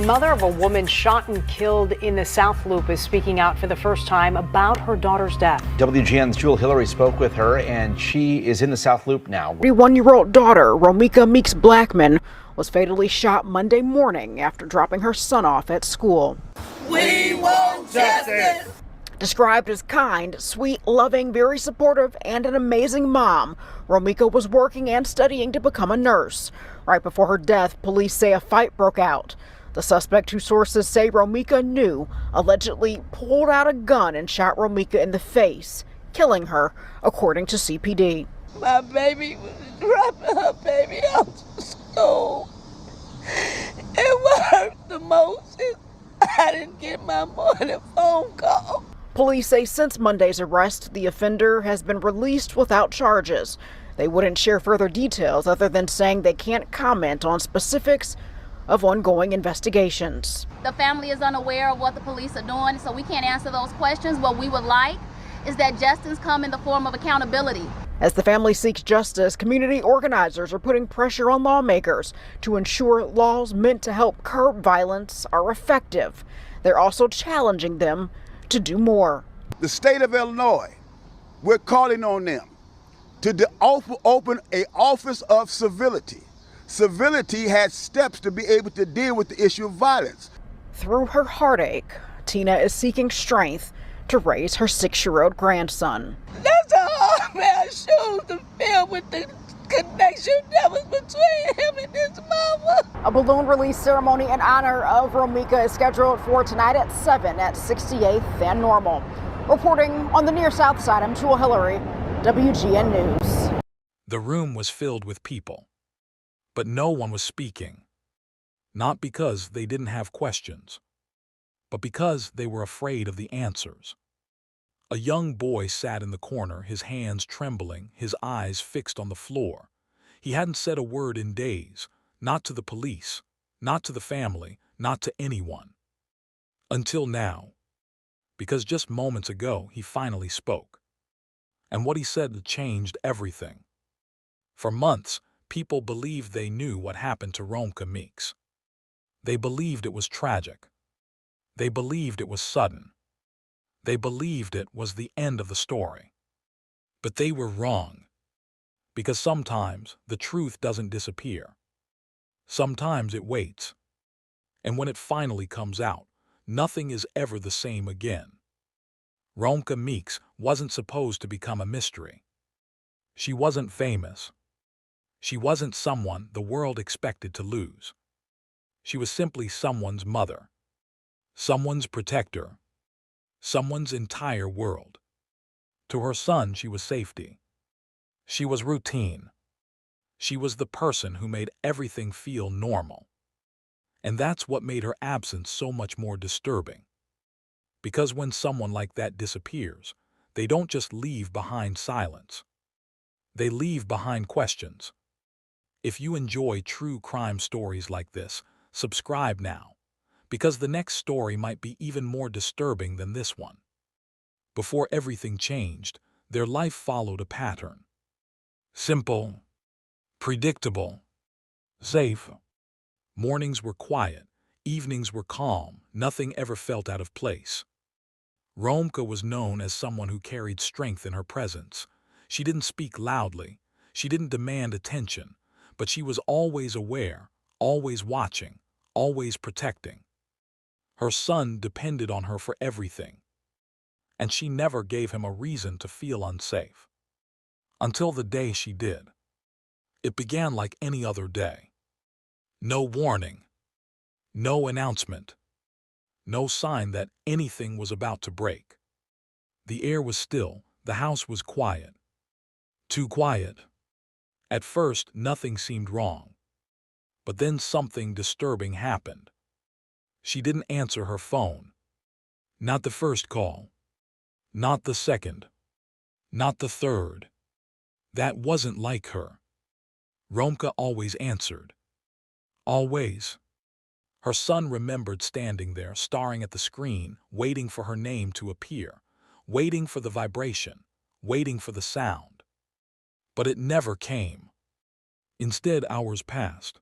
mother of a woman shot and killed in the South Loop is speaking out for the first time about her daughter's death. WGN's Jewel Hillary spoke with her, and she is in the South Loop now. 31-year-old daughter, Romeca Meeks Blackman, was fatally shot Monday morning after dropping her son off at school. We want justice! Described as kind, sweet, loving, very supportive, and an amazing mom, Romeca was working and studying to become a nurse. Right before her death, police say a fight broke out. The suspect, who sources say Romeca knew, allegedly pulled out a gun and shot Romeca in the face, killing her, according to CPD. My baby was dropping her baby off to school. And what hurt the most is I didn't get my morning phone call. Police say since Monday's arrest, the offender has been released without charges. They wouldn't share further details other than saying they can't comment on specifics of ongoing investigations. The family is unaware of what the police are doing, so we can't answer those questions. What we would like is that justice come in the form of accountability. As the family seeks justice, community organizers are putting pressure on lawmakers to ensure laws meant to help curb violence are effective. They're also challenging them to do more. The state of Illinois, we're calling on them to open an office of civility. Civility has steps to be able to deal with the issue of violence. Through her heartache, Tina is seeking strength to raise her 6-year-old grandson. That's a hard man shoes to fill with the connection that was between him and his mama. A balloon release ceremony in honor of Romeca is scheduled for tonight at 7 at 68th and Normal. Reporting on the near south side, I'm Jewel Hillary, WGN News. The room was filled with people, but no one was speaking. Not because they didn't have questions, but because they were afraid of the answers. A young boy sat in the corner, his hands trembling, his eyes fixed on the floor. He hadn't said a word in days, not to the police, not to the family, not to anyone. Until now. Because just moments ago, he finally spoke. And what he said changed everything. For months, people believed they knew what happened to Romeca Meeks. They believed it was tragic. They believed it was sudden. They believed it was the end of the story. But they were wrong. Because sometimes the truth doesn't disappear. Sometimes it waits. And when it finally comes out, nothing is ever the same again. Romeca Meeks wasn't supposed to become a mystery. She wasn't famous. She wasn't someone the world expected to lose. She was simply someone's mother, someone's protector, someone's entire world. To her son, she was safety. She was routine. She was the person who made everything feel normal. And that's what made her absence so much more disturbing. Because when someone like that disappears, they don't just leave behind silence. They leave behind questions. If you enjoy true crime stories like this, subscribe now, because the next story might be even more disturbing than this one. Before everything changed, their life followed a pattern. Simple, predictable, safe. Mornings were quiet, evenings were calm, nothing ever felt out of place. Romeca was known as someone who carried strength in her presence. She didn't speak loudly, she didn't demand attention, but she was always aware, always watching, always protecting. Her son depended on her for everything, and she never gave him a reason to feel unsafe. Until the day she did. It began like any other day. No warning, no announcement, no sign that anything was about to break. The air was still, the house was quiet. Too quiet. At first, nothing seemed wrong. But then something disturbing happened. She didn't answer her phone. Not the first call. Not the second. Not the third. That wasn't like her. Romeca always answered. Always. Her son remembered standing there, staring at the screen, waiting for her name to appear, waiting for the vibration, waiting for the sound. But it never came. Instead, hours passed.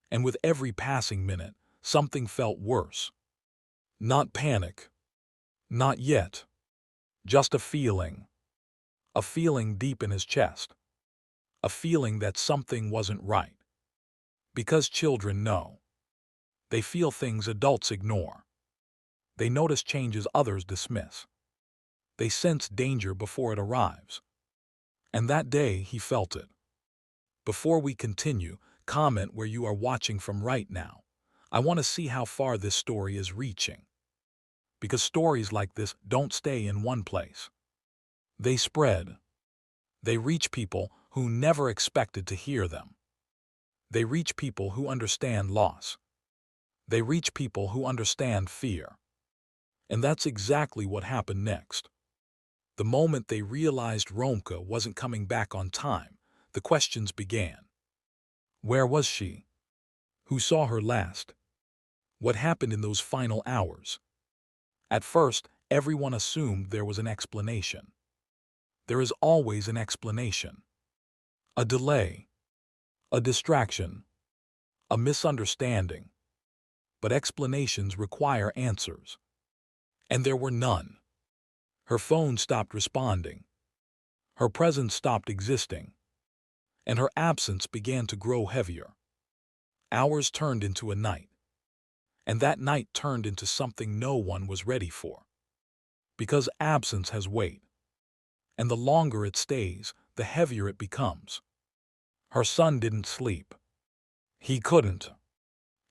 And with every passing minute, something felt worse. Not panic. Not yet. Just a feeling. A feeling deep in his chest. A feeling that something wasn't right. Because children know. They feel things adults ignore. They notice changes others dismiss. They sense danger before it arrives. And that day he felt it. Before we continue, comment where you are watching from right now. I want to see how far this story is reaching. Because stories like this don't stay in one place. They spread. They reach people who never expected to hear them. They reach people who understand loss. They reach people who understand fear. And that's exactly what happened next. The moment they realized Romeca wasn't coming back on time, the questions began. Where was she? Who saw her last? What happened in those final hours? At first, everyone assumed there was an explanation. There is always an explanation. A delay. A distraction. A misunderstanding. But explanations require answers. And there were none. Her phone stopped responding. Her presence stopped existing. And her absence began to grow heavier. Hours turned into a night. And that night turned into something no one was ready for. Because absence has weight. And the longer it stays, the heavier it becomes. Her son didn't sleep. He couldn't.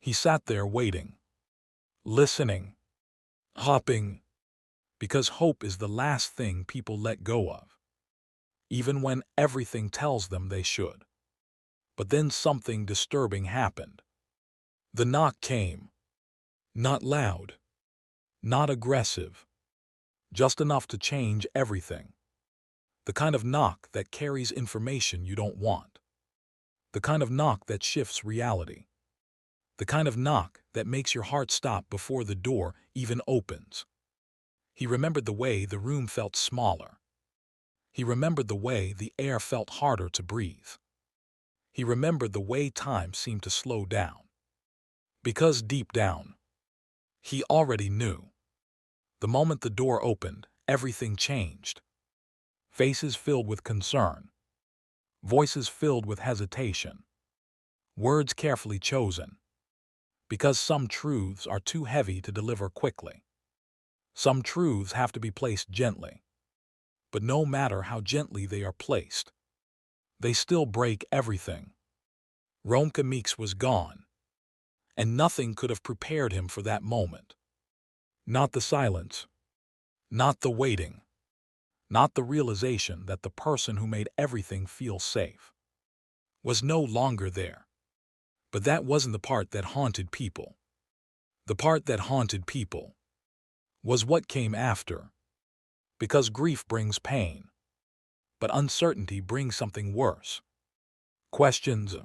He sat there waiting. Listening. Hoping. Because hope is the last thing people let go of. Even when everything tells them they should. But then something disturbing happened. The knock came. Not loud. Not aggressive. Just enough to change everything. The kind of knock that carries information you don't want. The kind of knock that shifts reality. The kind of knock that makes your heart stop before the door even opens. He remembered the way the room felt smaller. He remembered the way the air felt harder to breathe. He remembered the way time seemed to slow down. Because deep down, he already knew. The moment the door opened, everything changed. Faces filled with concern. Voices filled with hesitation. Words carefully chosen. Because some truths are too heavy to deliver quickly. Some truths have to be placed gently. But no matter how gently they are placed, they still break everything. Romeca Meeks was gone. And nothing could have prepared him for that moment. Not the silence. Not the waiting. Not the realization that the person who made everything feel safe was no longer there. But that wasn't the part that haunted people. The part that haunted people was what came after. Because grief brings pain. But uncertainty brings something worse. Questions.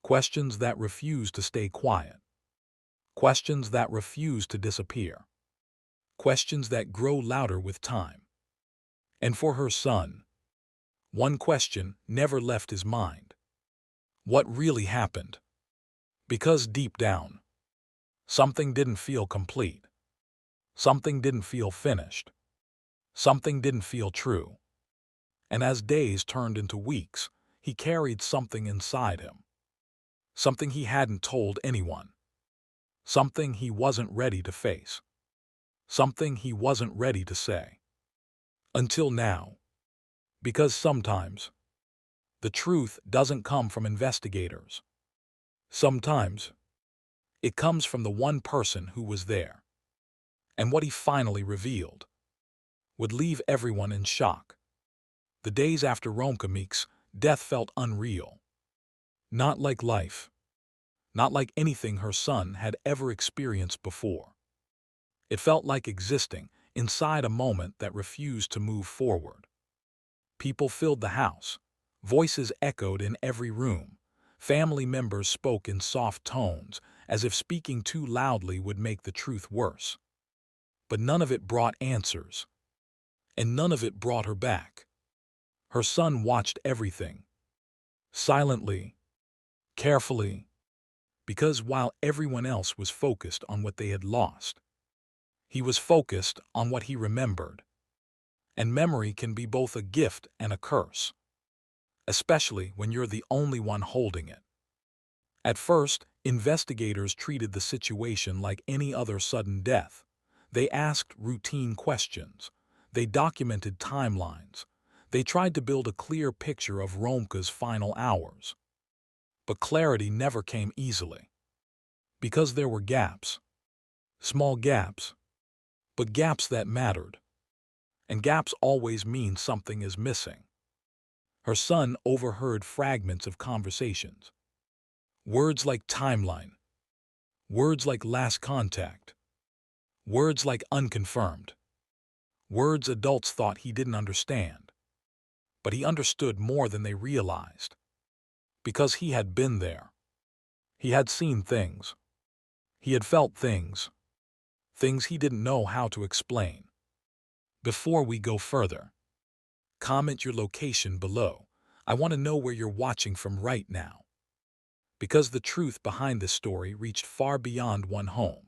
Questions that refuse to stay quiet. Questions that refuse to disappear. Questions that grow louder with time. And for her son, one question never left his mind. What really happened? Because deep down, something didn't feel complete. Something didn't feel finished. Something didn't feel true. And as days turned into weeks, he carried something inside him. Something he hadn't told anyone. Something he wasn't ready to face. Something he wasn't ready to say. Until now. Because sometimes, the truth doesn't come from investigators. Sometimes, it comes from the one person who was there. And what he finally revealed would leave everyone in shock. The days after Romeca Meeks' death felt unreal. Not like life. Not like anything her son had ever experienced before. It felt like existing inside a moment that refused to move forward. People filled the house. Voices echoed in every room. Family members spoke in soft tones, as if speaking too loudly would make the truth worse. But none of it brought answers. And none of it brought her back. Her son watched everything. Silently. Carefully. Because while everyone else was focused on what they had lost, he was focused on what he remembered. And memory can be both a gift and a curse, especially when you're the only one holding it. At first, investigators treated the situation like any other sudden death. They asked routine questions. They documented timelines. They tried to build a clear picture of Romeca's final hours. But clarity never came easily. Because there were gaps. Small gaps. But gaps that mattered. And gaps always mean something is missing. Her son overheard fragments of conversations. Words like timeline. Words like last contact. Words like unconfirmed. Words adults thought he didn't understand. But he understood more than they realized. Because he had been there. He had seen things. He had felt things. Things he didn't know how to explain. Before we go further, comment your location below. I want to know where you're watching from right now. Because the truth behind this story reached far beyond one home.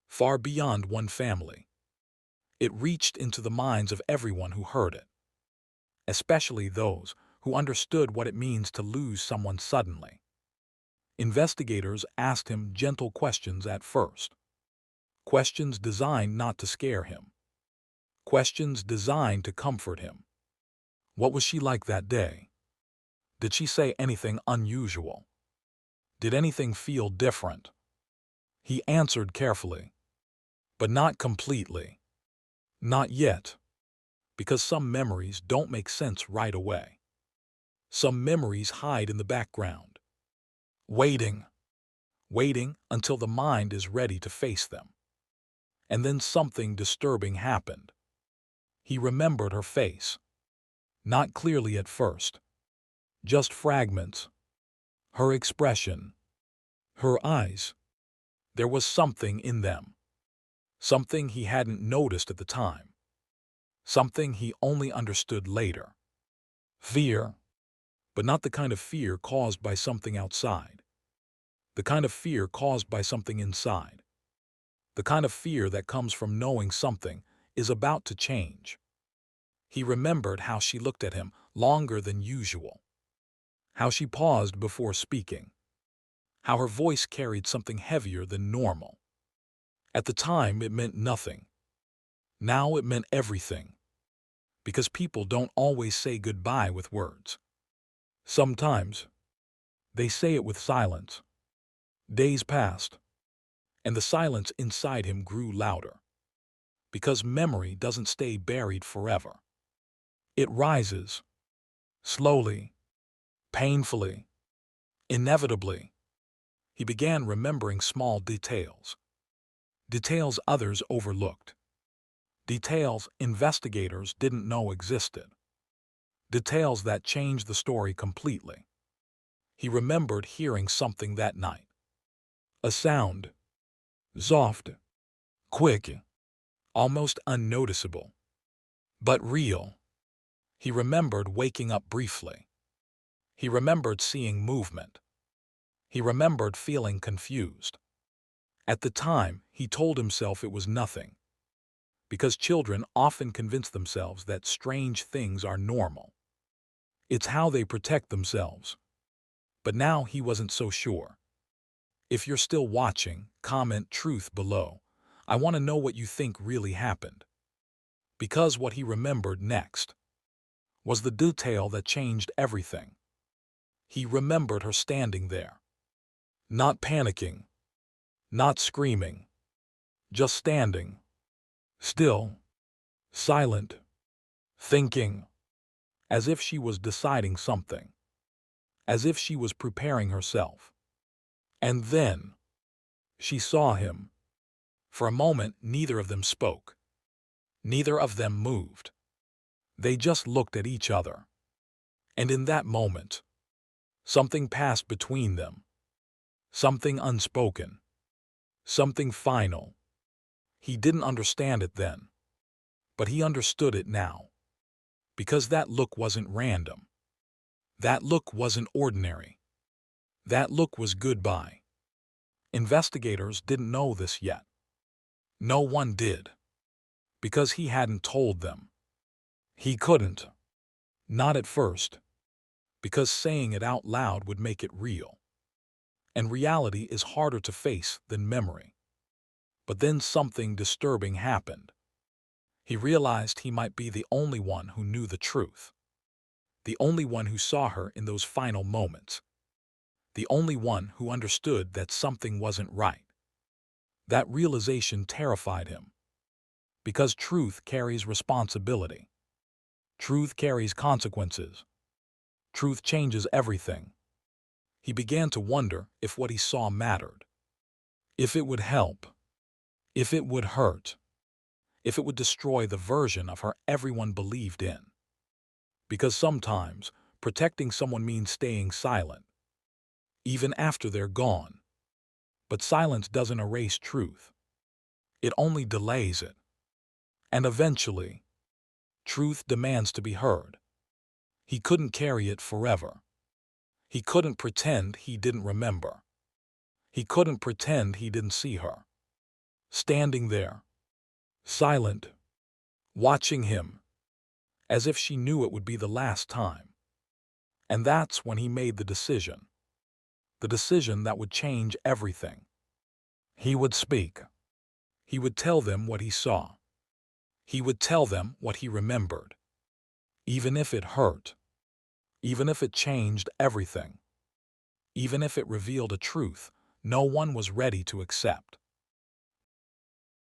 Far beyond one family. It reached into the minds of everyone who heard it. Especially those who understood what it means to lose someone suddenly. Investigators asked him gentle questions at first. Questions designed not to scare him. Questions designed to comfort him. What was she like that day? Did she say anything unusual? Did anything feel different? He answered carefully. But not completely. Not yet. Because some memories don't make sense right away. Some memories hide in the background. Waiting. Waiting until the mind is ready to face them. And then something disturbing happened. He remembered her face. Not clearly at first. Just fragments. Her expression. Her eyes. There was something in them. Something he hadn't noticed at the time. Something he only understood later. Fear. But not the kind of fear caused by something outside. The kind of fear caused by something inside. The kind of fear that comes from knowing something is about to change. He remembered how she looked at him longer than usual. How she paused before speaking. How her voice carried something heavier than normal. At the time, it meant nothing. Now it meant everything. Because people don't always say goodbye with words. Sometimes, they say it with silence. Days passed, and the silence inside him grew louder. Because memory doesn't stay buried forever. It rises. Slowly. Painfully. Inevitably. He began remembering small details. Details others overlooked. Details investigators didn't know existed. Details that changed the story completely. He remembered hearing something that night. A sound. Soft. Quick. Almost unnoticeable. But real. He remembered waking up briefly. He remembered seeing movement. He remembered feeling confused. At the time, he told himself it was nothing. Because children often convince themselves that strange things are normal. It's how they protect themselves. But now he wasn't so sure. If you're still watching, comment truth below. I want to know what you think really happened. Because what he remembered next was the detail that changed everything. He remembered her standing there. Not panicking. Not screaming. Just standing. Still. Silent. Thinking. As if she was deciding something. As if she was preparing herself. And then, she saw him. For a moment, neither of them spoke. Neither of them moved. They just looked at each other. And in that moment, something passed between them. Something unspoken. Something final. He didn't understand it then. But he understood it now. Because that look wasn't random. That look wasn't ordinary. That look was goodbye. Investigators didn't know this yet. No one did, because he hadn't told them. He couldn't. Not at first, because saying it out loud would make it real. And reality is harder to face than memory. But then something disturbing happened. He realized he might be the only one who knew the truth. The only one who saw her in those final moments. The only one who understood that something wasn't right. That realization terrified him. Because truth carries responsibility. Truth carries consequences. Truth changes everything. He began to wonder if what he saw mattered. If it would help. If it would hurt. If it would destroy the version of her everyone believed in. Because sometimes protecting someone means staying silent, even after they're gone. But silence doesn't erase truth. It only delays it. And eventually, truth demands to be heard. He couldn't carry it forever. He couldn't pretend he didn't remember. He couldn't pretend he didn't see her. Standing there, silent, watching him, as if she knew it would be the last time. And that's when he made the decision. The decision that would change everything. He would speak. He would tell them what he saw. He would tell them what he remembered. Even if it hurt. Even if it changed everything. Even if it revealed a truth no one was ready to accept.